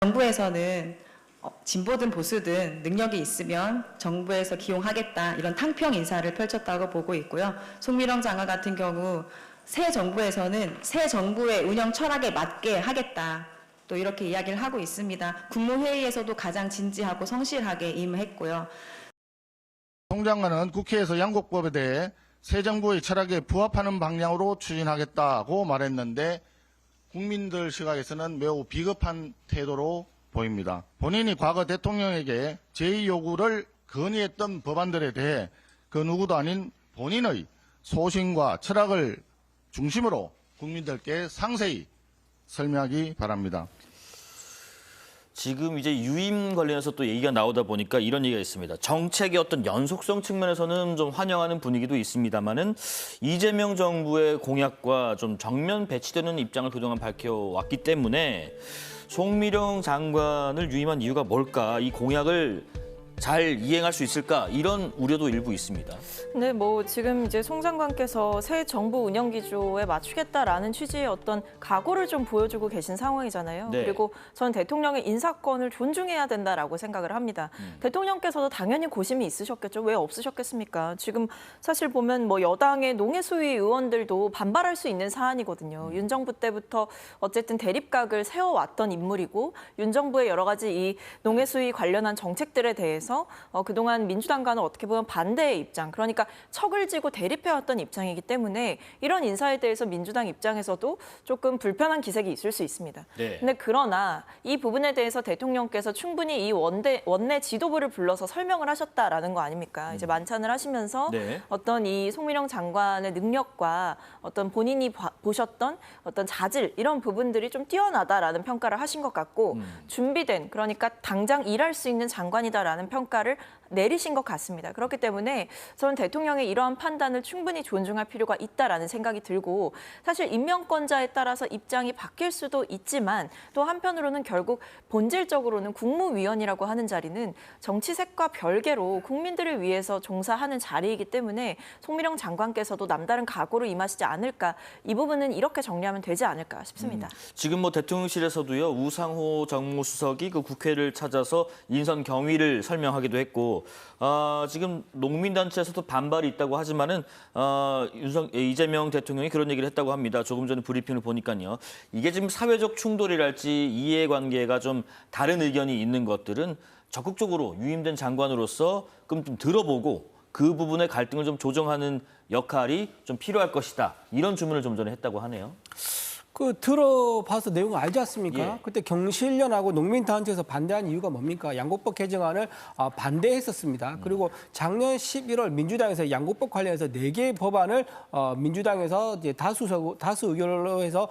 정부에서는 진보든 보수든 능력이 있으면 정부에서 기용하겠다 이런 탕평 인사를 펼쳤다고 보고 있고요. 송미령 장관 같은 경우 새 정부에서는 새 정부의 운영 철학에 맞게 하겠다. 또 이렇게 이야기를 하고 있습니다. 국무회의에서도 가장 진지하고 성실하게 임했고요. 송 장관은 국회에서 양곡법에 대해 새 정부의 철학에 부합하는 방향으로 추진하겠다고 말했는데 국민들 시각에서는 매우 비겁한 태도로 보입니다. 본인이 과거 대통령에게 제의 요구를 건의했던 법안들에 대해 그 누구도 아닌 본인의 소신과 철학을 중심으로 국민들께 상세히 설명하기 바랍니다. 지금 이제 유임 관련해서 또 얘기가 나오다 보니까 이런 얘기가 있습니다. 정책의 어떤 연속성 측면에서는 좀 환영하는 분위기도 있습니다만은 이재명 정부의 공약과 좀 정면 배치되는 입장을 그동안 밝혀왔기 때문에 송미령 장관을 유임한 이유가 뭘까? 이 공약을 잘 이행할 수 있을까? 이런 우려도 일부 있습니다. 네, 뭐 지금 이제 송 장관께서 새 정부 운영 기조에 맞추겠다라는 취지의 어떤 각오를 좀 보여주고 계신 상황이잖아요. 네. 그리고 저는 대통령의 인사권을 존중해야 된다라고 생각을 합니다. 대통령께서도 당연히 고심이 있으셨겠죠. 왜 없으셨겠습니까? 지금 사실 보면 뭐 여당의 농해수위 의원들도 반발할 수 있는 사안이거든요. 윤 정부 때부터 어쨌든 대립각을 세워왔던 인물이고 윤 정부의 여러 가지 이 농해수위 관련한 정책들에 대해서 그동안 민주당과는 어떻게 보면 반대의 입장, 그러니까 척을 지고 대립해왔던 입장이기 때문에 이런 인사에 대해서 민주당 입장에서도 조금 불편한 기색이 있을 수 있습니다. 네. 근데 그러나 이 부분에 대해서 대통령께서 충분히 이 원내 지도부를 불러서 설명을 하셨다라는 거 아닙니까? 이제 만찬을 하시면서 네. 어떤 이 송미령 장관의 능력과 어떤 본인이 보셨던 어떤 자질 이런 부분들이 좀 뛰어나다라는 평가를 하신 것 같고 준비된, 그러니까 당장 일할 수 있는 장관이다라는 평가를 내리신 것 같습니다. 그렇기 때문에 저는 대통령의 이러한 판단을 충분히 존중할 필요가 있다라는 생각이 들고, 사실 임명권자에 따라서 입장이 바뀔 수도 있지만 또 한편으로는 결국 본질적으로는 국무위원이라고 하는 자리는 정치색과 별개로 국민들을 위해서 종사하는 자리이기 때문에 송미령 장관께서도 남다른 각오로 임하시지 않을까, 이 부분은 이렇게 정리하면 되지 않을까 싶습니다. 지금 뭐 대통령실에서도요, 우상호 정무수석이 그 국회를 찾아서 인선 경위를 설명하기도 했고, 지금 농민단체에서도 반발이 있다고 하지만은 이재명 대통령이 그런 얘기를 했다고 합니다. 조금 전에 브리핑을 보니까요. 이게 지금 사회적 충돌이랄지 이해관계가 좀 다른 의견이 있는 것들은 적극적으로 유임된 장관으로서 좀 들어보고 그 부분의 갈등을 좀 조정하는 역할이 좀 필요할 것이다. 이런 주문을 좀 전에 했다고 하네요. 들어봐서 내용을 알지 않습니까? 예. 그때 경실련하고 농민단체에서 반대한 이유가 뭡니까? 양곡법 개정안을 반대했었습니다. 그리고 작년 11월 민주당에서 양곡법 관련해서 4개의 법안을 민주당에서 이제 다수 의결로 해서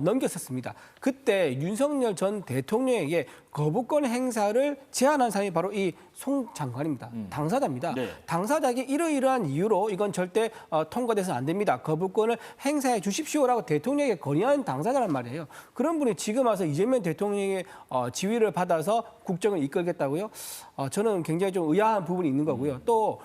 넘겼었습니다. 그때 윤석열 전 대통령에게 거부권 행사를 제안한 사람이 바로 이 송 장관입니다. 당사자입니다. 네. 당사자에게 이러이러한 이유로 이건 절대 통과돼서는 안 됩니다. 거부권을 행사해 주십시오라고 대통령에게 건의한 당사자란 말이에요. 그런 분이 지금 와서 이재명 대통령의 지위를 받아서 국정을 이끌겠다고요? 저는 굉장히 좀 의아한 부분이 있는 거고요. 또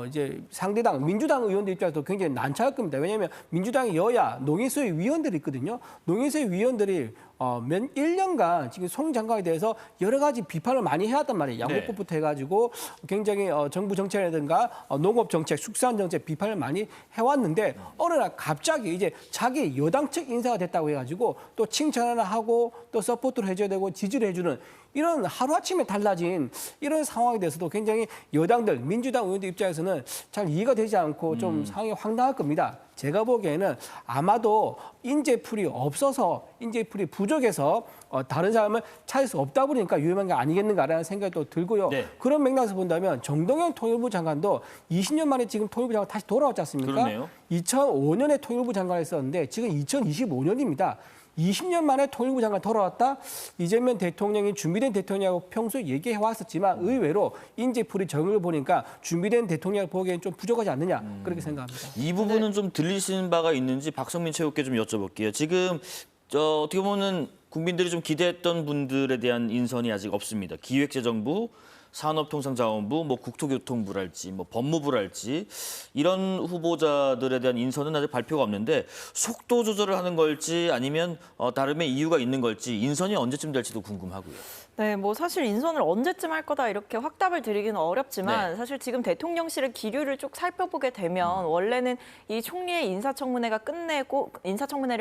이제 상대당 민주당 의원들 입장에서 굉장히 난처할 겁니다. 왜냐하면 민주당의 여야 농해수위 위원들이 있거든요. 농해수위 위원들이 1년간 지금 송 장관에 대해서 여러 가지 비판을 많이 해왔단 말이에요. 양곡법부터 해가지고 굉장히 정부 정책이라든가 농업 정책, 축산 정책 비판을 많이 해왔는데 어느 날 갑자기 이제 자기 여당 측 인사가 됐다고 해가지고 또 칭찬을 하고 또 서포트를 해줘야 되고 지지를 해주는 이런 하루아침에 달라진 이런 상황에 대해서도 굉장히 여당들, 민주당 의원들 입장에서는 잘 이해가 되지 않고 좀 상황이 황당할 겁니다. 제가 보기에는 아마도 인재풀이 없어서, 인재풀이 부족해서 다른 사람을 찾을 수 없다 보니까 유임한 게 아니겠는가라는 생각이 또 들고요. 네. 그런 맥락에서 본다면 정동영 통일부 장관도 20년 만에 지금 통일부 장관 다시 돌아왔지 않습니까? 그러네요. 2005년에 통일부 장관을 했었는데 지금 2025년입니다. 20년 만에 통일부 장관 돌아왔다. 이재명 대통령이 준비된 대통령이라고 평소에 얘기해 왔었지만 의외로 인재풀이 적은 걸 보니까 준비된 대통령을 보기엔 좀 부족하지 않느냐 그렇게 생각합니다. 이 부분은 좀 들리시는 바가 있는지 박성민 최고께 좀 여쭤볼게요. 지금 어떻게 보면 국민들이 좀 기대했던 분들에 대한 인선이 아직 없습니다. 기획재정부, 산업통상자원부, 뭐 국토교통부랄지, 뭐 법무부랄지 이런 후보자들에 대한 인선은 아직 발표가 없는데 속도 조절을 하는 걸지 아니면 다름의 이유가 있는 걸지 인선이 언제쯤 될지도 궁금하고요. 네, 뭐 사실 인선을 언제쯤 할 거다 이렇게 확답을 드리기는 어렵지만 네. 사실 지금 대통령실의 기류를 쭉 살펴보게 되면 원래는 이 총리의 인사청문회를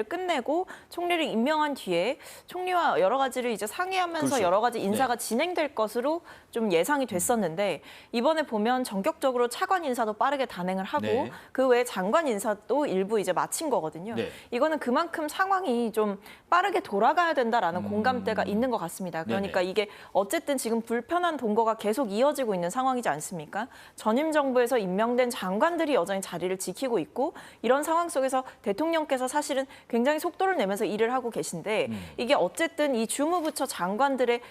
끝내고 총리를 임명한 뒤에 총리와 여러 가지를 이제 상의하면서 그렇죠. 여러 가지 인사가 진행될 것으로 좀 예상이 됐었는데 이번에 보면 전격적으로 차관 인사도 빠르게 단행을 하고 네. 그 외에 장관 인사도 일부 이제 마친 거거든요. 네. 이거는 그만큼 상황이 좀 빠르게 돌아가야 된다라는 공감대가 있는 것 같습니다. 그러니까 이게 어쨌든 지금 불편한 동거가 계속 이어지고 있는 상황이지 않습니까? 전임 정부에서 임명된 장관들이 여전히 자리를 지키고 있고 이런 상황 속에서 대통령께서 사실은 굉장히 속도를 내면서 일을 하고 계신데 이게 어쨌든 이 주무부처 장관들의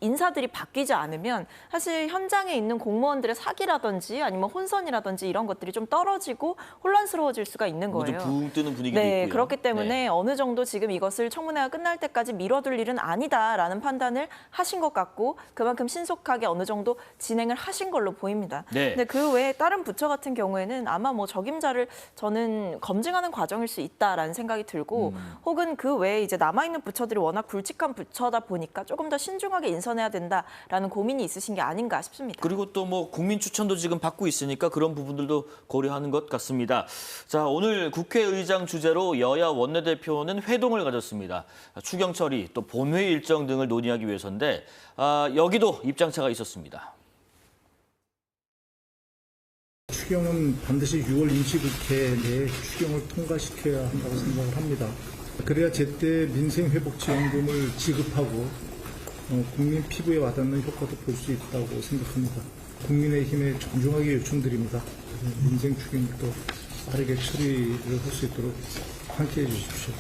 인사들이 바뀌지 않으면 사실 현장에 있는 공무원들의 사기라든지 아니면 혼선이라든지 이런 것들이 좀 떨어지고 혼란스러워질 수가 있는 좀 거예요. 붕 뜨는 분위기도 네, 있고요. 그렇기 때문에 네. 어느 정도 지금 이것을 청문회가 끝날 때까지 미뤄둘 일은 아니다라는 판단을 하신 것 같고 그만큼 신속하게 어느 정도 진행을 하신 걸로 보입니다. 네. 근데 그 외에 다른 부처 같은 경우에는 아마 뭐 적임자를 저는 검증하는 과정일 수 있다라는 생각이 들고 혹은 그 외에 이제 남아있는 부처들이 워낙 굵직한 부처다 보니까 조금 더 신중하게 인선해야 된다라는 고민이 있으신 게 아닌가 싶습니다. 그리고 또 뭐 국민 추천도 지금 받고 있으니까 그런 부분들도 고려하는 것 같습니다. 자, 오늘 국회의장 주재로 여야 원내대표는 회동을 가졌습니다. 추경 처리 또 본회의 일정 등을 논의하기 위해서인데 여기도 입장차가 있었습니다. 추경은 반드시 6월 임시국회 내에 추경을 통과시켜야 한다고 생각을 합니다. 그래야 제때 민생회복지원금을 지급하고 국민 피부에 와닿는 효과도 볼 수 있다고 생각합니다. 국민의힘에 존중하게 요청드립니다. 민생 추경도 빠르게 처리를 할 수 있도록 함께해 주십시오.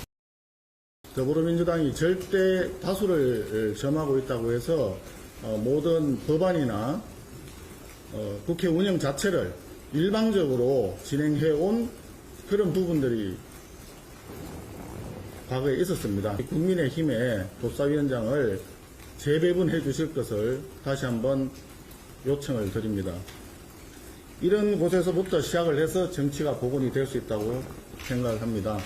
더불어민주당이 절대 다수를 점하고 있다고 해서 모든 법안이나 국회 운영 자체를 일방적으로 진행해온 그런 부분들이 과거에 있었습니다. 국민의힘의 법사위원장을 재배분해 주실 것을 다시 한번 요청을 드립니다. 이런 곳에서부터 시작을 해서 정치가 복원이 될 수 있다고 생각을 합니다.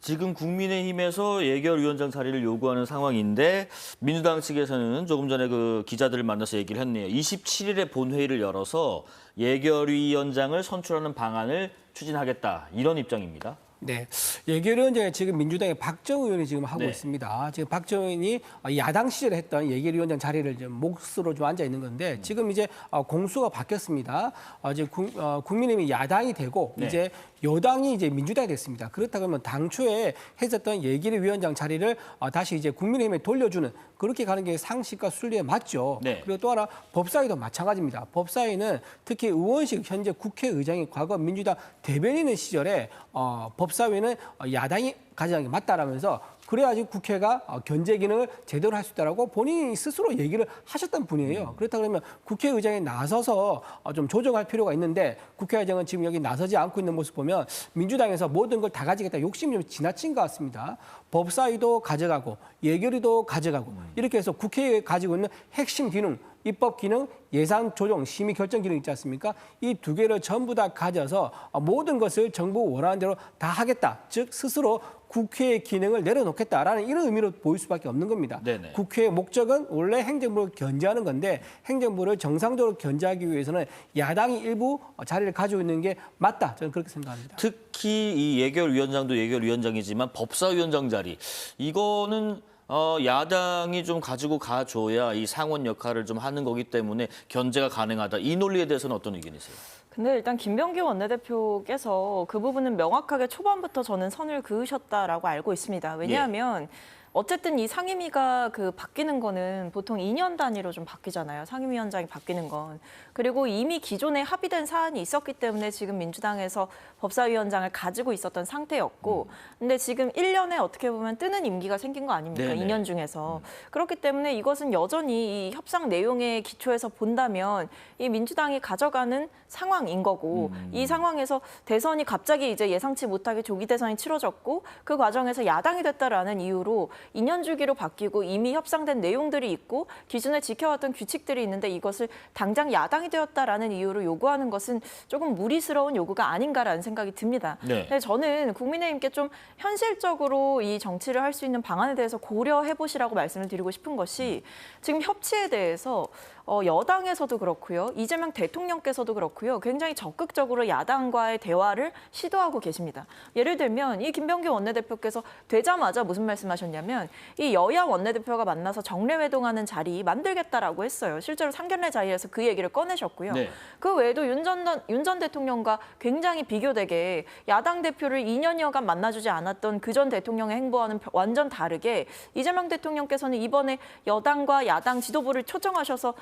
지금 국민의힘에서 예결위원장 자리를 요구하는 상황인데 민주당 측에서는 조금 전에 그 기자들을 만나서 얘기를 했네요. 27일에 본회의를 열어서 예결위원장을 선출하는 방안을 추진하겠다. 이런 입장입니다. 네, 예결위원장에 지금 민주당의 박정우 의원이 지금 하고 네. 있습니다. 지금 박정우 의원이 야당 시절에 했던 예결위원장 자리를 좀 몫으로 좀 앉아 있는 건데 지금 이제 공수가 바뀌었습니다. 이제 국민의힘이 야당이 되고 네. 이제 여당이 이제 민주당이 됐습니다. 그렇다 그러면 당초에 했었던 예결위원장 자리를 다시 이제 국민의힘에 돌려주는 그렇게 가는 게 상식과 순리에 맞죠. 네. 그리고 또 하나 법사위도 마찬가지입니다. 법사위는 특히 의원식 현재 국회의장이 과거 민주당 대변인의 시절에 법사위는 야당이 가져가는 게 맞다라면서 그래야지 국회가 견제 기능을 제대로 할 수 있다라고 본인이 스스로 얘기를 하셨던 분이에요. 그렇다 그러면 국회의장이 나서서 좀 조정할 필요가 있는데 국회의장은 지금 여기 나서지 않고 있는 모습 보면 민주당에서 모든 걸 다 가지겠다 욕심이 좀 지나친 것 같습니다. 법사위도 가져가고 예결위도 가져가고 이렇게 해서 국회에 가지고 있는 핵심 기능 입법 기능, 예산 조정, 심의 결정 기능 있지 않습니까? 이 두 개를 전부 다 가져서 모든 것을 정부 원하는 대로 다 하겠다. 즉 스스로 국회의 기능을 내려놓겠다라는 이런 의미로 보일 수밖에 없는 겁니다. 네네. 국회의 목적은 원래 행정부를 견제하는 건데 행정부를 정상적으로 견제하기 위해서는 야당이 일부 자리를 가지고 있는 게 맞다. 저는 그렇게 생각합니다. 특히 이 예결위원장도 예결위원장이지만 법사위원장 자리 이거는 야당이 좀 가지고 가줘야 이 상원 역할을 좀 하는 거기 때문에 견제가 가능하다. 이 논리에 대해서는 어떤 의견이세요? 근데 일단 김병기 원내대표께서 그 부분은 명확하게 초반부터 저는 선을 그으셨다라고 알고 있습니다. 왜냐하면 어쨌든 이 상임위가 바뀌는 거는 보통 2년 단위로 좀 바뀌잖아요. 상임위원장이 바뀌는 건. 그리고 이미 기존에 합의된 사안이 있었기 때문에 지금 민주당에서 법사위원장을 가지고 있었던 상태였고 근데 지금 1년에 어떻게 보면 뜨는 임기가 생긴 거 아닙니까? 네네. 2년 중에서. 그렇기 때문에 이것은 여전히 이 협상 내용의 기초에서 본다면 이 민주당이 가져가는 상황인 거고 이 상황에서 대선이 갑자기 이제 예상치 못하게 조기 대선이 치러졌고 그 과정에서 야당이 됐다라는 이유로 2년 주기로 바뀌고 이미 협상된 내용들이 있고 기존에 지켜왔던 규칙들이 있는데 이것을 당장 야당이 되었다라는 이유로 요구하는 것은 조금 무리스러운 요구가 아닌가라는 생각이 듭니다. 네. 근데 저는 국민의힘께 좀 현실적으로 이 정치를 할 수 있는 방안에 대해서 고려해 보시라고 말씀을 드리고 싶은 것이 지금 협치에 대해서 여당에서도 그렇고요. 이재명 대통령께서도 그렇고요. 굉장히 적극적으로 야당과의 대화를 시도하고 계십니다. 예를 들면 이 김병기 원내대표께서 되자마자 무슨 말씀하셨냐면 이 여야 원내대표가 만나서 정례회동하는 자리 만들겠다라고 했어요. 실제로 상견례 자리에서 그 얘기를 꺼내셨고요. 네. 그 외에도 윤 전 대통령과 굉장히 비교되게 야당 대표를 2년여간 만나주지 않았던 그 전 대통령의 행보와는 완전 다르게 이재명 대통령께서는 이번에 여당과 야당 지도부를 초청하셔서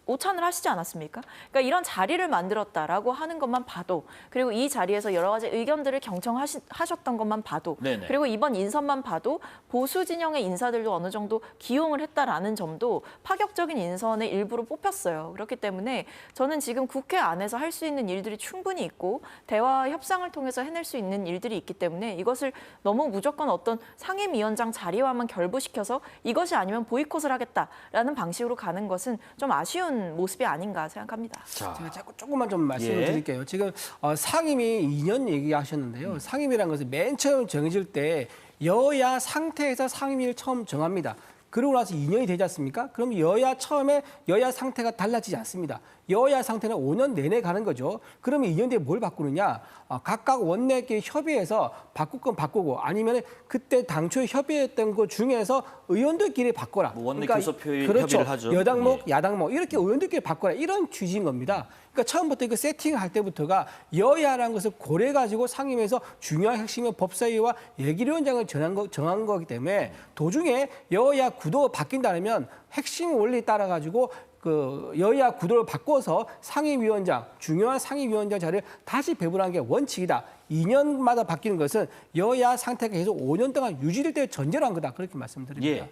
오찬을 하시지 않았습니까? 그러니까 이런 자리를 만들었다라고 하는 것만 봐도 그리고 이 자리에서 여러 가지 의견들을 경청하셨던 것만 봐도 네네. 그리고 이번 인선만 봐도 보수 진영의 인사들도 어느 정도 기용을 했다라는 점도 파격적인 인선의 일부로 뽑혔어요. 그렇기 때문에 저는 지금 국회 안에서 할 수 있는 일들이 충분히 있고 대화와 협상을 통해서 해낼 수 있는 일들이 있기 때문에 이것을 너무 무조건 어떤 상임위원장 자리와만 결부시켜서 이것이 아니면 보이콧을 하겠다라는 방식으로 가는 것은 좀 아쉬운 모습이 아닌가 생각합니다. 자, 제가 조금만 좀 말씀을 예. 드릴게요. 지금 상임위 2년 얘기하셨는데요. 상임위라는 것은 맨 처음 정해질 때 여야 상태에서 상임위를 처음 정합니다. 그러고 나서 2년이 되지 않습니까? 그럼 여야 처음에 여야 상태가 달라지지 않습니다. 여야 상태는 5년 내내 가는 거죠. 그러면 2년 뒤에 뭘 바꾸느냐? 각각 원내끼리 협의해서 바꿀 건 바꾸고 아니면 그때 당초에 협의했던 것 중에서 의원들끼리 바꿔라. 뭐 원내 그러니까 교섭 협의를 그렇죠. 하죠. 여당목, 예. 야당목 이렇게 의원들끼리 바꿔라. 이런 취지인 겁니다. 그러니까 처음부터 이거 세팅할 때부터가 여야라는 것을 고려해가지고 상임위에서 중요한 핵심의 법사위와 예결위원장을 정한 거기 때문에 도중에 여야 구도가 바뀐다면 핵심 원리에 따라가지고 그 여야 구도를 바꿔서 상임위원장, 중요한 상임위원장 자리를 다시 배분하는 게 원칙이다. 2년마다 바뀌는 것은 여야 상태가 계속 5년 동안 유지될 때 전제로 한 거다. 그렇게 말씀드립니다. 예.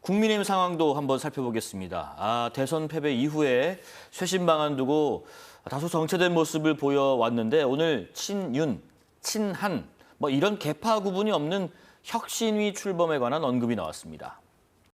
국민의힘 상황도 한번 살펴보겠습니다. 대선 패배 이후에 쇄신 방안 두고 다소 정체된 모습을 보여왔는데 오늘 친윤, 친한 뭐 이런 계파 구분이 없는 혁신위 출범에 관한 언급이 나왔습니다.